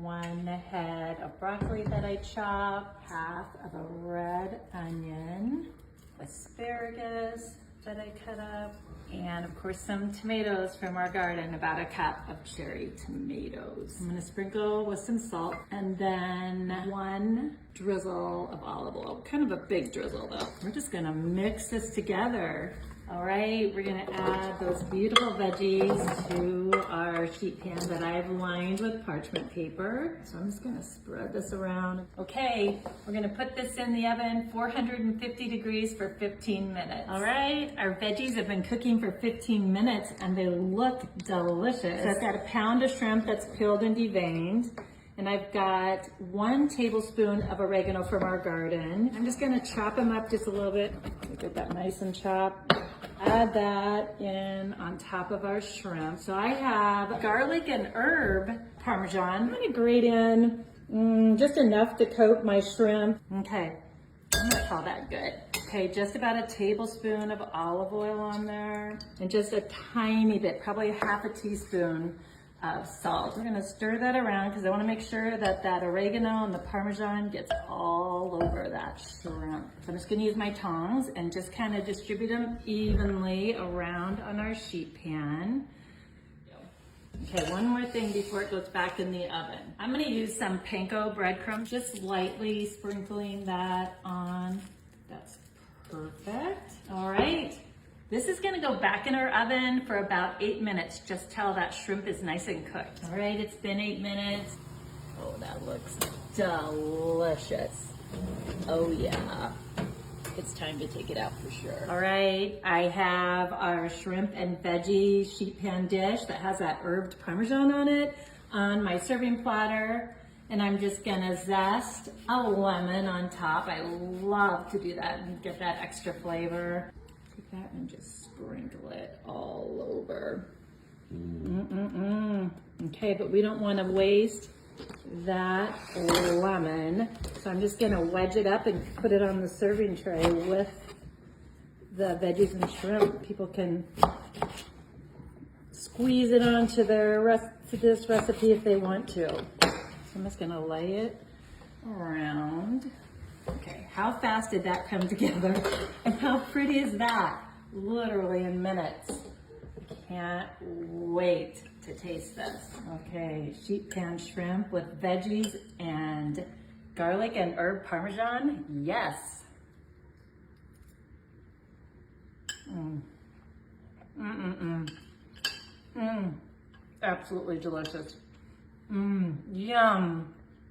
1 head of broccoli that I chopped, half of a red onion, asparagus that I cut up, and of course some tomatoes from our garden, about a cup of cherry tomatoes. I'm gonna sprinkle with some salt and then 1 drizzle of olive oil, kind of a big drizzle though. We're just gonna mix this together. All right, we're gonna add those beautiful veggies to our sheet pan that I've lined with parchment paper. So I'm just gonna spread this around. Okay, we're gonna put this in the oven, 450 degrees for 15 minutes. All right, our veggies have been cooking for 15 minutes and they look delicious. So I've got a pound of shrimp that's peeled and deveined. And I've got 1 tablespoon of oregano from our garden. I'm just gonna chop them up just a little bit. Get that nice and chopped. Add that in on top of our shrimp. So I have garlic and herb Parmesan. I'm gonna grate in just enough to coat my shrimp. Okay, I'm gonna call that good. Okay, just about a tablespoon of olive oil on there. And just a tiny bit, probably half a teaspoon of salt. We're gonna stir that around because I wanna make sure that that oregano and the Parmesan gets all over that shrimp. So I'm just gonna use my tongs and just kind of distribute them evenly around on our sheet pan. Okay, one more thing before it goes back in the oven. I'm gonna use some panko breadcrumbs, just lightly sprinkling that on. That's perfect. All right. This is gonna go back in our oven for about 8 minutes, just till that shrimp is nice and cooked. All right, it's been 8 minutes. Oh, that looks delicious. Oh yeah, it's time to take it out for sure. All right, I have our shrimp and veggie sheet pan dish that has that herbed Parmesan on it on my serving platter. And I'm just gonna zest a lemon on top. I love to do that and get that extra flavor. Take that and just sprinkle it all over. Okay, but we don't want to waste that lemon. So I'm just gonna wedge it up and put it on the serving tray with the veggies and shrimp. People can squeeze it onto this recipe if they want to. So I'm just gonna lay it around. Okay, how fast did that come together? And how pretty is that? Literally in minutes. Can't wait to taste this. Okay, sheet pan shrimp with veggies and garlic and herb Parmesan. Yes. Absolutely delicious. Yum.